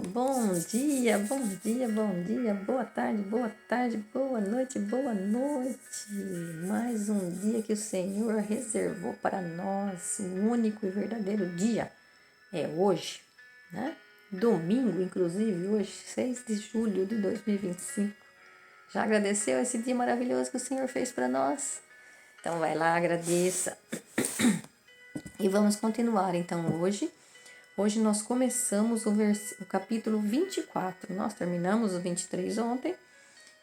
Bom dia, bom dia, bom dia, boa tarde, boa noite, boa noite. Mais um dia que o Senhor reservou para nós, o único e verdadeiro dia é hoje, né? Domingo, inclusive, hoje, 6 de julho de 2025. Já agradeceu esse dia maravilhoso que o Senhor fez para nós? Então vai lá, agradeça. E vamos continuar então hoje. Hoje nós começamos o capítulo 24. Nós terminamos o 23 ontem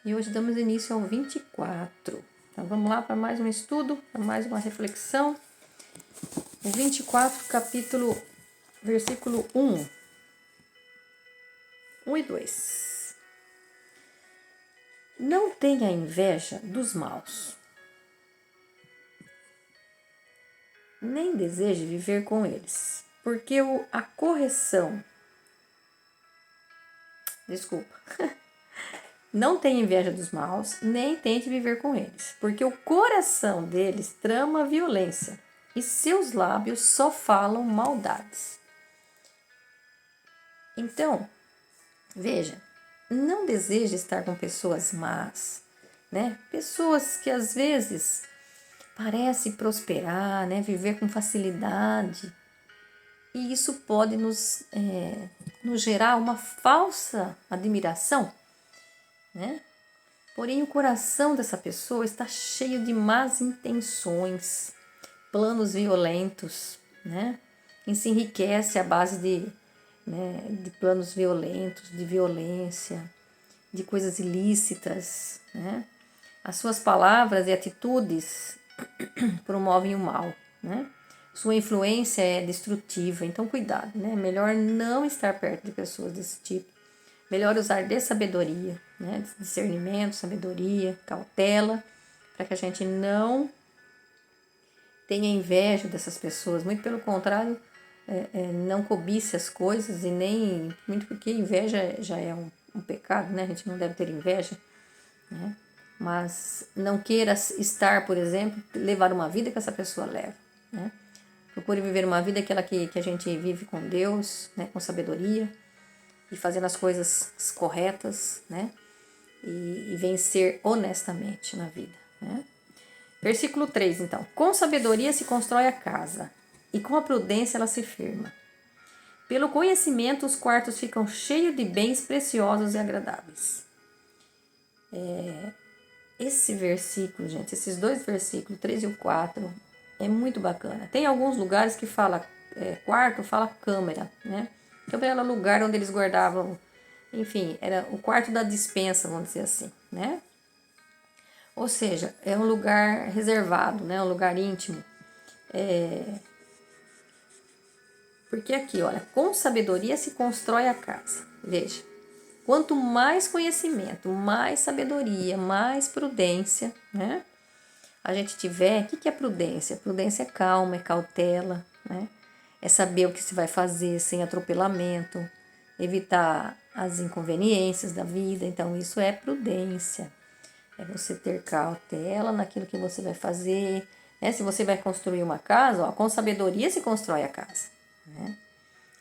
e hoje damos início ao 24. Então vamos lá para mais um estudo, para mais uma reflexão. O 24, versículo 1. 1 e 2. Não tenha inveja dos maus, nem deseje viver com eles, porque a correção... Desculpa. Não tenha inveja dos maus, nem tente viver com eles, porque o coração deles trama violência e seus lábios só falam maldades. Então, veja, não deseje estar com pessoas más, né? Pessoas que às vezes parecem prosperar, né? Viver com facilidade. E isso pode nos gerar uma falsa admiração, né? Porém, o coração dessa pessoa está cheio de más intenções, planos violentos, né? Quem se enriquece à base de planos violentos, de violência, de coisas ilícitas, né? As suas palavras e atitudes promovem o mal, né? Sua influência é destrutiva, então cuidado, né? Melhor não estar perto de pessoas desse tipo. Melhor usar de sabedoria, né? Discernimento, sabedoria, cautela, para que a gente não tenha inveja dessas pessoas. Muito pelo contrário, não cobice as coisas e nem... Muito porque inveja já é um pecado, né? A gente não deve ter inveja, né? Mas não queira estar, por exemplo, levar uma vida que essa pessoa leva, né? Procure viver uma vida aquela que a gente vive com Deus, né? Com sabedoria, e fazendo as coisas corretas, né? E vencer honestamente na vida, né? Versículo 3, então. Com sabedoria se constrói a casa, e com a prudência ela se firma. Pelo conhecimento os quartos ficam cheios de bens preciosos e agradáveis. Esse versículo, gente, esses dois versículos, 3 e o 4, é muito bacana. Tem alguns lugares que fala quarto, fala câmara, né? Câmara era o lugar onde eles guardavam, enfim, era o quarto da despensa, vamos dizer assim, né? Ou seja, é um lugar reservado, né? Um lugar íntimo. Porque aqui, olha, com sabedoria se constrói a casa. Veja, quanto mais conhecimento, mais sabedoria, mais prudência, né? A gente tiver, o que é prudência? Prudência é calma, é cautela, né? É saber o que se vai fazer sem atropelamento, evitar as inconveniências da vida. Então, isso é prudência. É você ter cautela naquilo que você vai fazer, né? Se você vai construir uma casa, ó, com sabedoria se constrói a casa, né?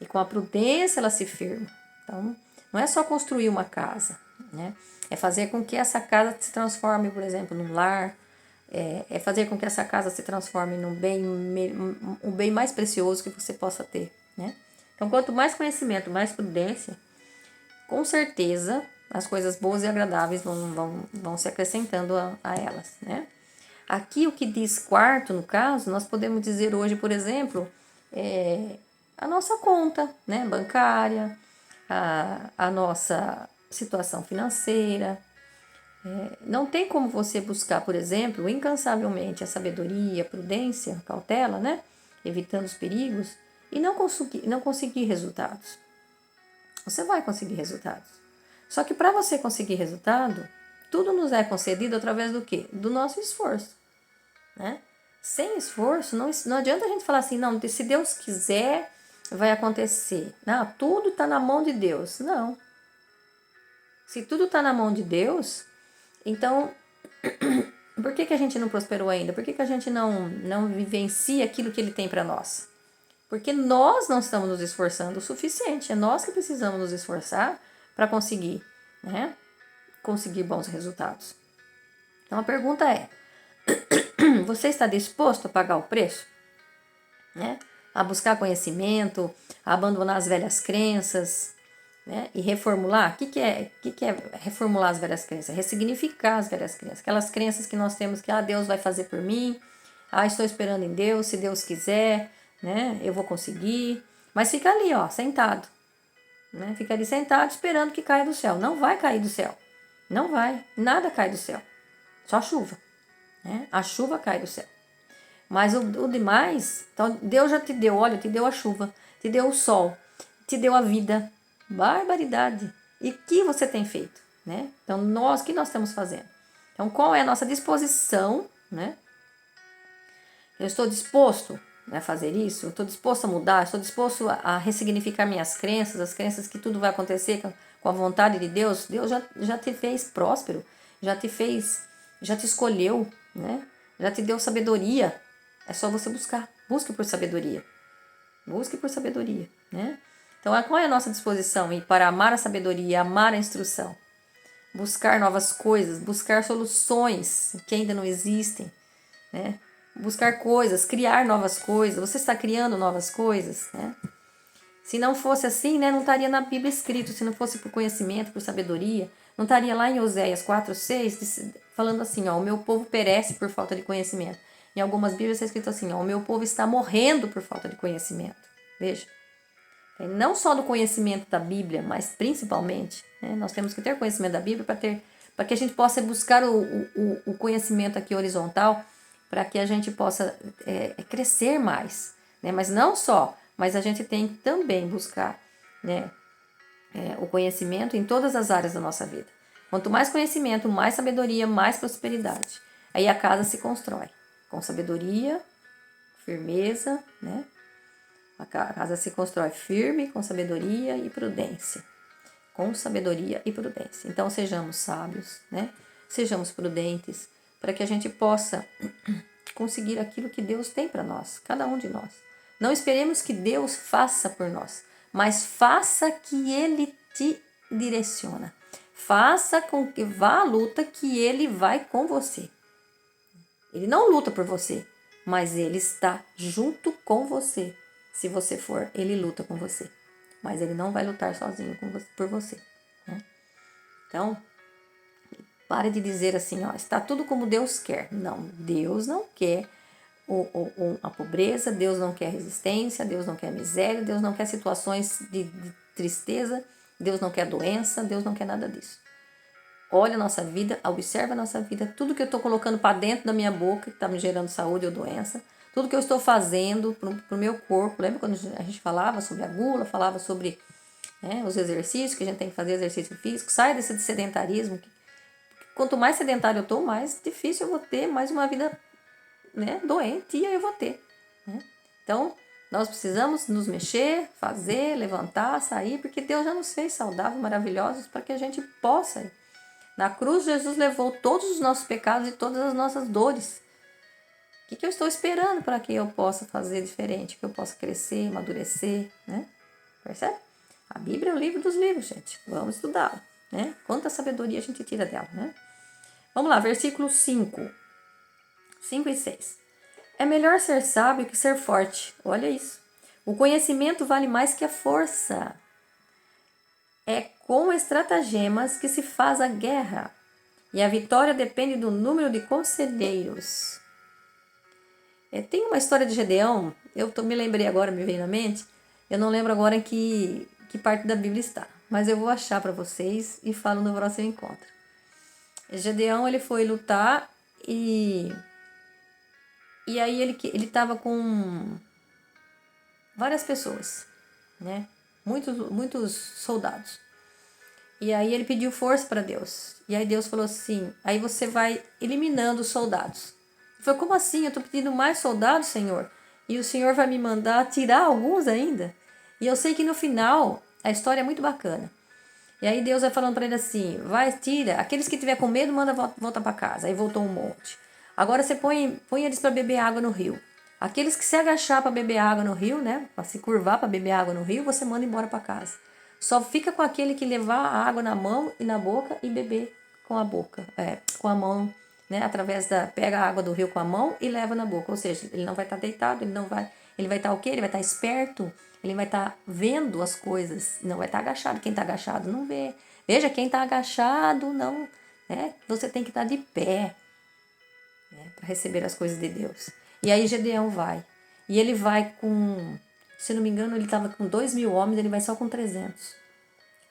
E com a prudência ela se firma. Então, não é só construir uma casa, né? É fazer com que essa casa se transforme, por exemplo, num lar, é fazer com que essa casa se transforme num um bem mais precioso que você possa ter, né? Então, quanto mais conhecimento, mais prudência, com certeza as coisas boas e agradáveis vão se acrescentando a elas, né? Aqui o que diz quarto, no caso, nós podemos dizer hoje, por exemplo, a nossa conta, né, bancária, a nossa situação financeira. Não tem como você buscar, por exemplo, incansavelmente a sabedoria, a prudência, a cautela, né, evitando os perigos, e não conseguir resultados. Você vai conseguir resultados. Só que para você conseguir resultado, tudo nos é concedido através do quê? Do nosso esforço, né? Sem esforço, não adianta a gente falar assim, não, se Deus quiser, vai acontecer. Não, tudo está na mão de Deus. Não. Se tudo está na mão de Deus, então, por que a gente não prosperou ainda? Por que a gente não vivencia aquilo que Ele tem para nós? Porque nós não estamos nos esforçando o suficiente. É nós que precisamos nos esforçar para conseguir, né? Conseguir bons resultados. Então a pergunta é: você está disposto a pagar o preço? Né? A buscar conhecimento, a abandonar as velhas crenças, né? E reformular. O que é reformular as velhas crenças? Ressignificar as velhas crenças. Aquelas crenças que nós temos que Deus vai fazer por mim, estou esperando em Deus, se Deus quiser, né? Eu vou conseguir. Mas fica ali, sentado. Né? Fica ali sentado esperando que caia do céu. Não vai cair do céu. Não vai. Nada cai do céu. Só chuva. Né? A chuva cai do céu. Mas o demais, então Deus já te deu, olha, te deu a chuva, te deu o sol, te deu a vida. Barbaridade. E o que você tem feito? Né? Então, o que nós estamos fazendo? Então, qual é a nossa disposição? Né? Eu estou disposto a fazer isso? Eu estou disposto a mudar? Estou disposto a ressignificar minhas crenças, as crenças que tudo vai acontecer com a vontade de Deus? Deus já te fez próspero, já te escolheu, né? Já te deu sabedoria. É só você buscar. Busque por sabedoria. Busque por sabedoria, né? Então, qual é a nossa disposição para amar a sabedoria, amar a instrução? Buscar novas coisas, buscar soluções que ainda não existem, né? Buscar coisas, criar novas coisas. Você está criando novas coisas, né? Se não fosse assim, né, não estaria na Bíblia escrito. Se não fosse por conhecimento, por sabedoria, não estaria lá em Oséias 4:6 falando assim, o meu povo perece por falta de conhecimento. Em algumas Bíblias está escrito assim, o meu povo está morrendo por falta de conhecimento. Veja. Não só do conhecimento da Bíblia, mas principalmente, né, nós temos que ter conhecimento da Bíblia para que a gente possa buscar o conhecimento aqui horizontal, para que a gente possa crescer mais. Né? Mas não só, mas a gente tem que também buscar, né, o conhecimento em todas as áreas da nossa vida. Quanto mais conhecimento, mais sabedoria, mais prosperidade. Aí a casa se constrói com sabedoria, firmeza, né? A casa se constrói firme, com sabedoria e prudência. Com sabedoria e prudência. Então, sejamos sábios, né? Sejamos prudentes, para que a gente possa conseguir aquilo que Deus tem para nós, cada um de nós. Não esperemos que Deus faça por nós, mas faça que Ele te direciona. Faça com que vá à luta que Ele vai com você. Ele não luta por você, mas Ele está junto com você. Se você for, Ele luta com você. Mas Ele não vai lutar sozinho por você. Né? Então, pare de dizer assim, está tudo como Deus quer. Não, Deus não quer a pobreza, Deus não quer resistência, Deus não quer miséria, Deus não quer situações de tristeza, Deus não quer doença, Deus não quer nada disso. Olha a nossa vida, observa a nossa vida, tudo que eu estou colocando para dentro da minha boca, que está me gerando saúde ou doença, tudo que eu estou fazendo para o meu corpo. Lembra quando a gente falava sobre a gula, falava sobre os exercícios, que a gente tem que fazer exercício físico? Sai desse sedentarismo. Quanto mais sedentário eu estou, mais difícil eu vou ter, mais uma vida doentia eu vou ter. Né? Então, nós precisamos nos mexer, fazer, levantar, sair, porque Deus já nos fez saudáveis, maravilhosos, para que a gente possa ir. Na cruz, Jesus levou todos os nossos pecados e todas as nossas dores. O que eu estou esperando para que eu possa fazer diferente, que eu possa crescer, amadurecer, né? Percebe? A Bíblia é o livro dos livros, gente. Vamos estudá-la, né? Quanta sabedoria a gente tira dela, né? Vamos lá, versículo 5 e 6. É melhor ser sábio que ser forte. Olha isso. O conhecimento vale mais que a força. É com estratagemas que se faz a guerra, e a vitória depende do número de conselheiros. Tem uma história de Gedeão, me lembrei agora, me veio na mente, eu não lembro agora em que parte da Bíblia está, mas eu vou achar para vocês e falo no próximo encontro. Gedeão, ele foi lutar e aí ele estava com várias pessoas, né? Muitos soldados. E aí ele pediu força para Deus. E aí Deus falou assim, aí você vai eliminando os soldados. Ele falou, como assim? Eu estou pedindo mais soldados, Senhor? E o Senhor vai me mandar tirar alguns ainda? E eu sei que no final, a história é muito bacana. E aí Deus vai falando para ele assim, vai, tira. Aqueles que tiver com medo, manda volta para casa. Aí voltou um monte. Agora você põe eles para beber água no rio. Aqueles que se agachar para beber água no rio, né? Para se curvar para beber água no rio, você manda embora para casa. Só fica com aquele que levar a água na mão e na boca e beber com a boca, com a mão, né? Através da pega a água do rio com a mão e leva na boca. Ou seja, ele não vai estar deitado, ele vai estar o quê? Ele vai estar esperto, ele vai estar vendo as coisas, não vai estar agachado. Quem está agachado não vê. Veja, quem está agachado não, né? Você tem que estar de pé, né? Para receber as coisas de Deus. E aí Gedeão vai. E ele vai com, se não me engano, ele estava com 2.000 homens, ele vai só com 300.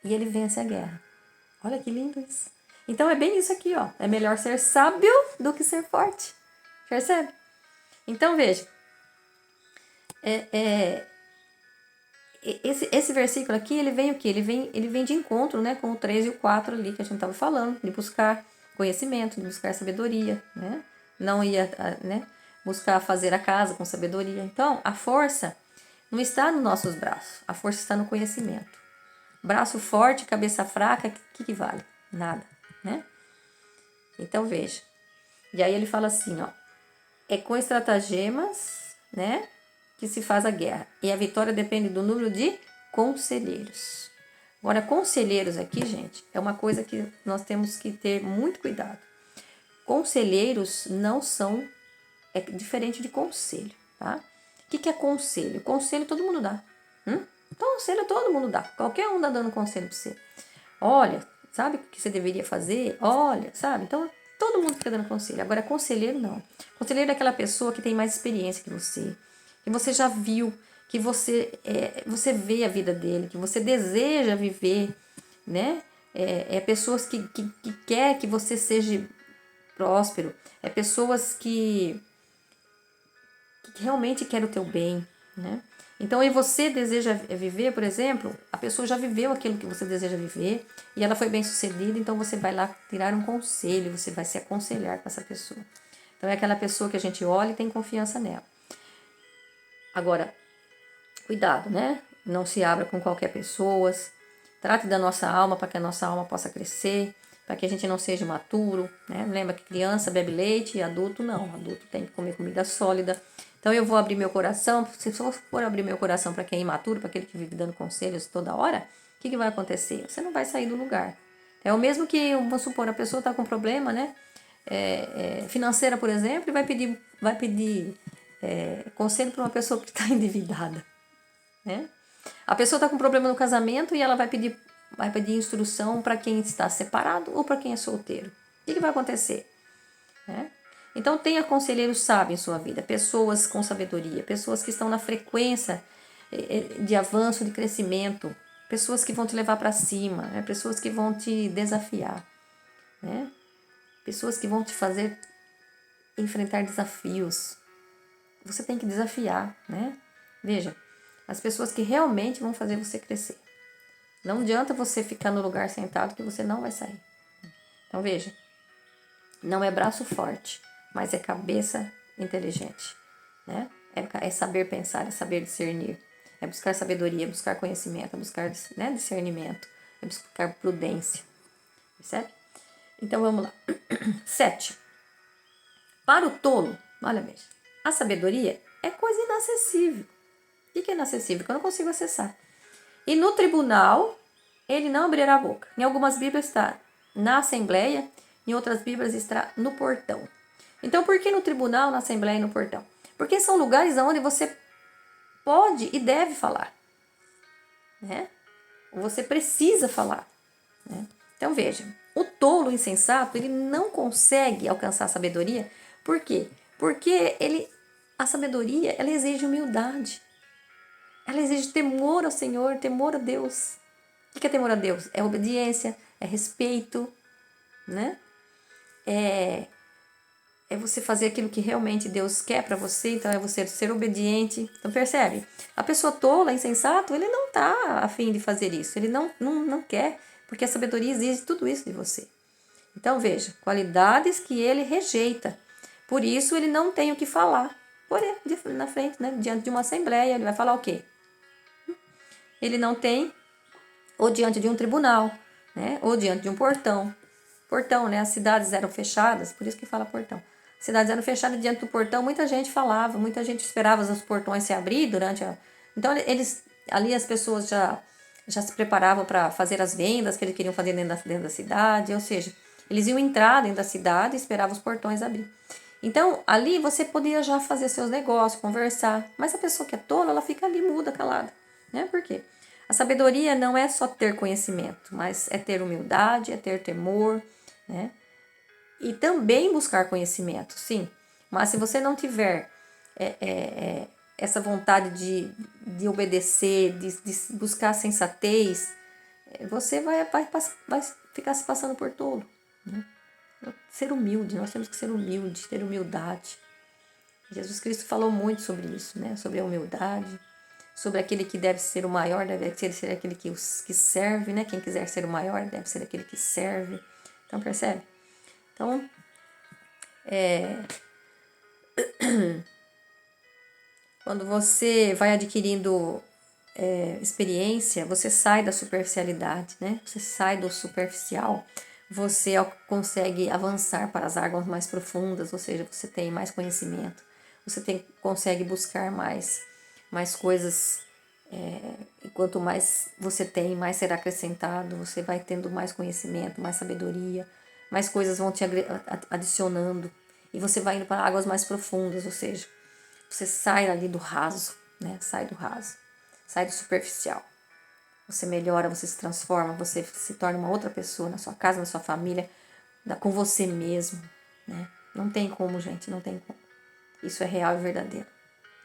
E ele vence a guerra. Olha que lindo isso. Então é bem isso aqui, ó. É melhor ser sábio do que ser forte. Percebe? Então veja. Esse versículo aqui, ele vem o quê? Ele vem de encontro, né, com o 3 e o 4 ali que a gente estava falando, de buscar conhecimento, de buscar sabedoria, né? Não ia, né, buscar fazer a casa com sabedoria. Então, a força não está nos nossos braços, a força está no conhecimento. Braço forte, cabeça fraca, o que vale? Nada, né? Então, veja. E aí ele fala assim, ó. É com estratagemas, né, que se faz a guerra. E a vitória depende do número de conselheiros. Agora, conselheiros aqui, gente, é uma coisa que nós temos que ter muito cuidado. Conselheiros não são... É diferente de conselho, tá? O que é conselho? Conselho todo mundo dá. Conselho todo mundo dá. Qualquer um dá dando conselho pra você. Olha, sabe o que você deveria fazer? Olha, sabe? Então, todo mundo fica dando conselho. Agora, conselheiro não. Conselheiro é aquela pessoa que tem mais experiência que você já viu, que você vê a vida dele, que você deseja viver, né? Pessoas que quer que você seja próspero. É pessoas que realmente querem o teu bem, né? Então, e você deseja viver, por exemplo, a pessoa já viveu aquilo que você deseja viver e ela foi bem sucedida, então você vai lá tirar um conselho, você vai se aconselhar com essa pessoa. Então, é aquela pessoa que a gente olha e tem confiança nela. Agora, cuidado, né? Não se abra com qualquer pessoa. Trate da nossa alma para que a nossa alma possa crescer, para que a gente não seja imaturo, né? Lembra que criança bebe leite e adulto não. Adulto tem que comer comida sólida. Então eu vou abrir meu coração. Se eu for abrir meu coração para quem é imaturo, para aquele que vive dando conselhos toda hora, o que vai acontecer? Você não vai sair do lugar. É o mesmo que, vamos supor, a pessoa está com problema, né? Financeira, por exemplo, e vai pedir conselho para uma pessoa que está endividada, né? A pessoa está com problema no casamento e ela vai pedir instrução para quem está separado ou para quem é solteiro. O que vai acontecer? Né? Então, tenha conselheiros sábios em sua vida, pessoas com sabedoria, pessoas que estão na frequência de avanço, de crescimento, pessoas que vão te levar para cima, né? Pessoas que vão te desafiar, né? Pessoas que vão te fazer enfrentar desafios. Você tem que desafiar, né? Veja, as pessoas que realmente vão fazer você crescer. Não adianta você ficar no lugar sentado que você não vai sair. Então veja, não é braço forte, mas é cabeça inteligente, né? É saber pensar, é saber discernir, é buscar sabedoria, é buscar conhecimento, é buscar, né, discernimento, é buscar prudência, percebe? Então vamos lá. 7. Para o tolo, olha bem, a sabedoria é coisa inacessível. O que é inacessível? Que eu não consigo acessar. E no tribunal, ele não abrirá a boca. Em algumas Bíblias está na Assembleia, em outras Bíblias está no portão. Então, por que no tribunal, na Assembleia e no portão? Porque são lugares onde você pode e deve falar, né? Você precisa falar, né? Então, veja, o tolo, o insensato, ele não consegue alcançar a sabedoria. Por quê? Porque a sabedoria, ela exige humildade. Ela exige temor ao Senhor, temor a Deus. O que é temor a Deus? É obediência, é respeito, né? É você fazer aquilo que realmente Deus quer para você, então é você ser obediente. Então percebe? A pessoa tola, insensato, ele não está a fim de fazer isso, ele não quer, porque a sabedoria exige tudo isso de você. Então veja, qualidades que ele rejeita. Por isso ele não tem o que falar. Porém, na frente, né, diante de uma assembleia, ele vai falar o quê? Ele não tem, ou diante de um tribunal, né? Ou diante de um portão. Portão, né? As cidades eram fechadas, por isso que fala portão. cidades eram fechadas diante do portão, muita gente falava, muita gente esperava os portões se abrir durante a... Então, ali as pessoas já se preparavam para fazer as vendas que eles queriam fazer dentro da cidade, ou seja, eles iam entrar dentro da cidade e esperavam os portões abrir. Então, ali você podia já fazer seus negócios, conversar, mas a pessoa que é tola, ela fica ali muda, calada, né? Por quê? A sabedoria não é só ter conhecimento, mas é ter humildade, é ter temor, né? E também buscar conhecimento, sim. Mas se você não tiver essa vontade de obedecer, de buscar sensatez, você vai ficar se passando por tolo, né? Ser humilde, nós temos que ser humilde, ter humildade. Jesus Cristo falou muito sobre isso, né? Sobre a humildade, sobre aquele que deve ser o maior, deve ser aquele que serve, né? Quem quiser ser o maior deve ser aquele que serve. Então, percebe? Então, quando você vai adquirindo experiência, você sai da superficialidade, né? Você sai do superficial, você consegue avançar para as águas mais profundas, ou seja, você tem mais conhecimento, consegue buscar mais coisas, e quanto mais você tem, mais será acrescentado, você vai tendo mais conhecimento, mais sabedoria, mais coisas vão te adicionando, e você vai indo para águas mais profundas, ou seja, você sai ali do raso, né? Sai do raso, sai do superficial. Você melhora, você se transforma, você se torna uma outra pessoa na sua casa, na sua família, com você mesmo, né? Não tem como, gente, não tem como. Isso é real e verdadeiro.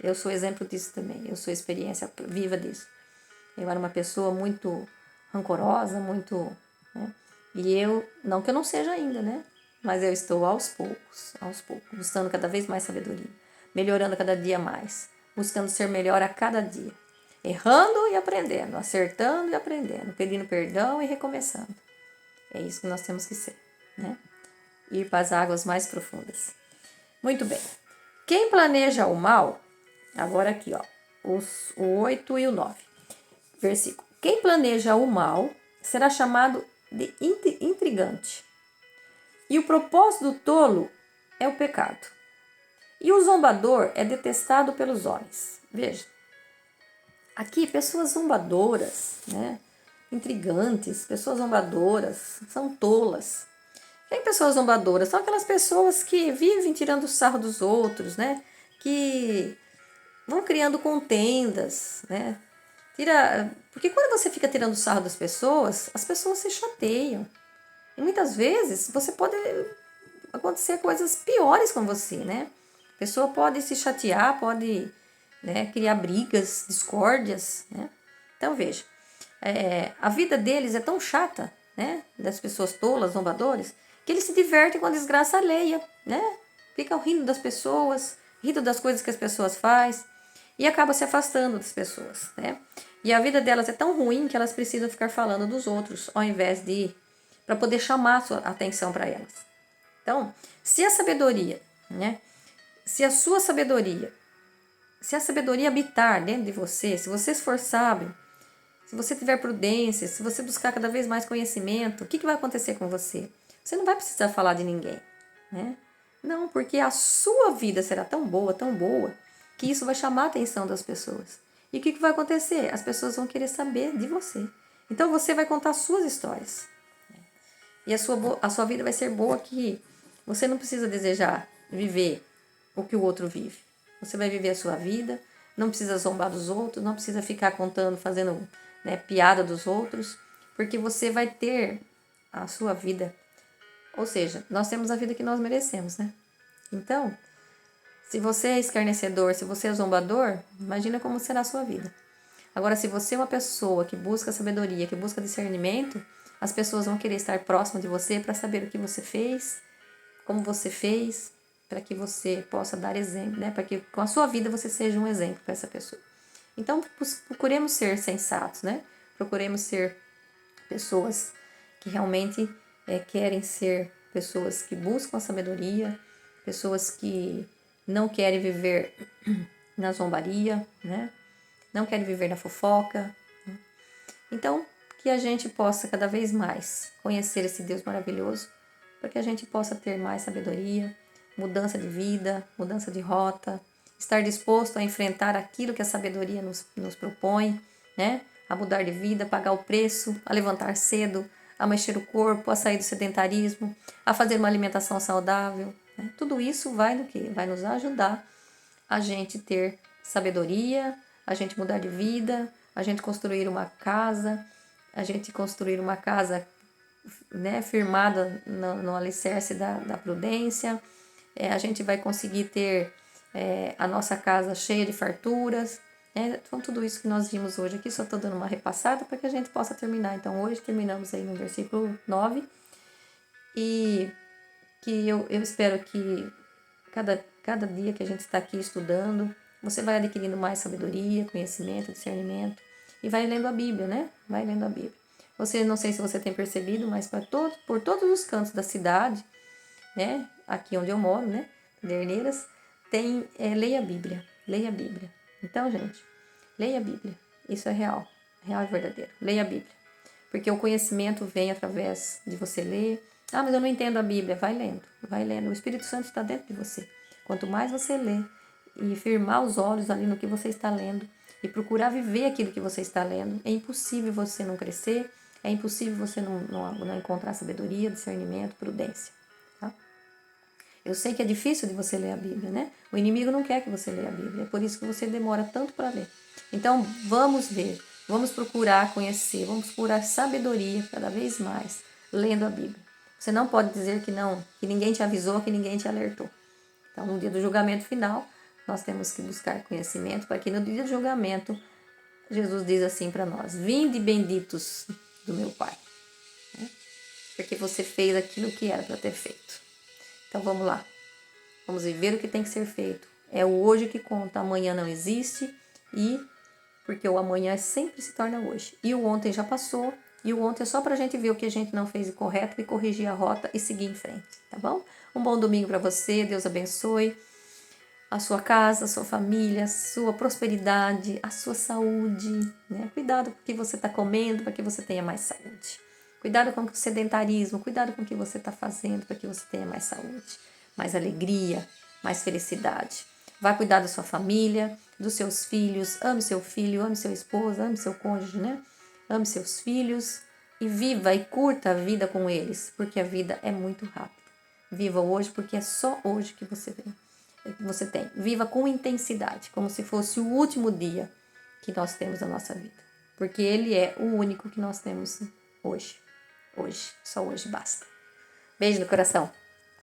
Eu sou exemplo disso também, eu sou experiência viva disso. Eu era uma pessoa muito rancorosa, muito, né? E não que eu não seja ainda, né? Mas eu estou aos poucos, buscando cada vez mais sabedoria, melhorando cada dia mais, buscando ser melhor a cada dia, errando e aprendendo, acertando e aprendendo, pedindo perdão e recomeçando. É isso que nós temos que ser, né? Ir para as águas mais profundas. Muito bem. Quem planeja o mal, agora aqui, ó, o 8 e o 9. Versículo. Quem planeja o mal será chamado de intrigante. E o propósito do tolo é o pecado. E o zombador é detestado pelos homens. Veja. Aqui, pessoas zombadoras, né? Intrigantes, pessoas zombadoras, são tolas. Quem pessoas zombadoras? São aquelas pessoas que vivem tirando sarro dos outros, né? Que vão criando contendas, né? Porque quando você fica tirando sarro das pessoas, as pessoas se chateiam. E muitas vezes você pode acontecer coisas piores com você, né? A pessoa pode se chatear, pode, né, criar brigas, discórdias, né? Então veja, a vida deles é tão chata, né? Das pessoas tolas, zombadores, que eles se divertem com a desgraça alheia, né? Ficam rindo das pessoas, rindo das coisas que as pessoas fazem e acabam se afastando das pessoas, né? E a vida delas é tão ruim que elas precisam ficar falando dos outros, ao invés de para poder chamar a sua atenção para elas. Então, se a sabedoria, né? Se a sua sabedoria, se a sabedoria habitar dentro de você, se você for sábio, se você tiver prudência, se você buscar cada vez mais conhecimento, o que vai acontecer com você? Você não vai precisar falar de ninguém, né? Não, porque a sua vida será tão boa, que isso vai chamar a atenção das pessoas. E o que vai acontecer? As pessoas vão querer saber de você. Então você vai contar suas histórias. E a sua vida vai ser boa que você não precisa desejar viver o que o outro vive. Você vai viver a sua vida, não precisa zombar dos outros, não precisa ficar contando, fazendo, né, piada dos outros, porque você vai ter a sua vida. Ou seja, nós temos a vida que nós merecemos, né? Então, se você é escarnecedor, se você é zombador, imagina como será a sua vida. Agora, se você é uma pessoa que busca sabedoria, que busca discernimento, as pessoas vão querer estar próximas de você para saber o que você fez, como você fez, para que você possa dar exemplo, né? Para que com a sua vida você seja um exemplo para essa pessoa. Então, procuremos ser sensatos, né? Procuremos ser pessoas que realmente querem ser pessoas que buscam a sabedoria, pessoas que não querem viver na zombaria, né? Não querem viver na fofoca. Né? Então, que a gente possa cada vez mais conhecer esse Deus maravilhoso, para que a gente possa ter mais sabedoria, mudança de vida, mudança de rota, estar disposto a enfrentar aquilo que a sabedoria nos propõe, né? A mudar de vida, pagar o preço, a levantar cedo, a mexer o corpo, a sair do sedentarismo, a fazer uma alimentação saudável. Né? Tudo isso vai no quê? Vai nos ajudar a gente ter sabedoria, a gente mudar de vida, a gente construir uma casa, né, firmada no alicerce da prudência. A gente vai conseguir ter a nossa casa cheia de farturas. Então, tudo isso que nós vimos hoje aqui, só estou dando uma repassada para que a gente possa terminar. Então, hoje terminamos aí no versículo 9. E que eu espero que cada dia que a gente está aqui estudando, você vai adquirindo mais sabedoria, conhecimento, discernimento e vai lendo a Bíblia, né? Vai lendo a Bíblia. Você, não sei se você tem percebido, mas por todos os cantos da cidade, né? Aqui onde eu moro, né? Pederneiras, tem leia a Bíblia, leia a Bíblia. Então, gente, leia a Bíblia. Isso é real, real e verdadeiro. Leia a Bíblia. Porque o conhecimento vem através de você ler. Ah, mas eu não entendo a Bíblia. Vai lendo, vai lendo. O Espírito Santo está dentro de você. Quanto mais você lê e firmar os olhos ali no que você está lendo e procurar viver aquilo que você está lendo, é impossível você não crescer, é impossível você não encontrar sabedoria, discernimento, prudência. Tá? Eu sei que é difícil de você ler a Bíblia, né? O inimigo não quer que você leia a Bíblia, é por isso que você demora tanto para ler. Então, vamos ler, vamos procurar conhecer, vamos procurar sabedoria cada vez mais, lendo a Bíblia. Você não pode dizer que não, que ninguém te avisou, que ninguém te alertou. Então, no dia do julgamento final, nós temos que buscar conhecimento para que no dia do julgamento, Jesus diz assim para nós: vinde benditos do meu Pai, né? Porque você fez aquilo que era para ter feito. Então, vamos lá. Vamos viver o que tem que ser feito. É o hoje que conta, amanhã não existe, e porque o amanhã sempre se torna hoje. E o ontem já passou, e o ontem é só para a gente ver o que a gente não fez de correto e corrigir a rota e seguir em frente, tá bom? Um bom domingo para você, Deus abençoe a sua casa, a sua família, a sua prosperidade, a sua saúde, né? Cuidado com o que você está comendo para que você tenha mais saúde. Cuidado com o sedentarismo, cuidado com o que você está fazendo para que você tenha mais saúde, mais alegria, mais felicidade. Vai cuidar da sua família, dos seus filhos, ame seu filho, ame seu esposo, ame seu cônjuge, né? Ame seus filhos e viva e curta a vida com eles, porque a vida é muito rápida. Viva hoje, porque é só hoje que você tem. Viva com intensidade, como se fosse o último dia que nós temos na nossa vida, porque ele é o único que nós temos hoje. Hoje, só hoje basta. Beijo no coração.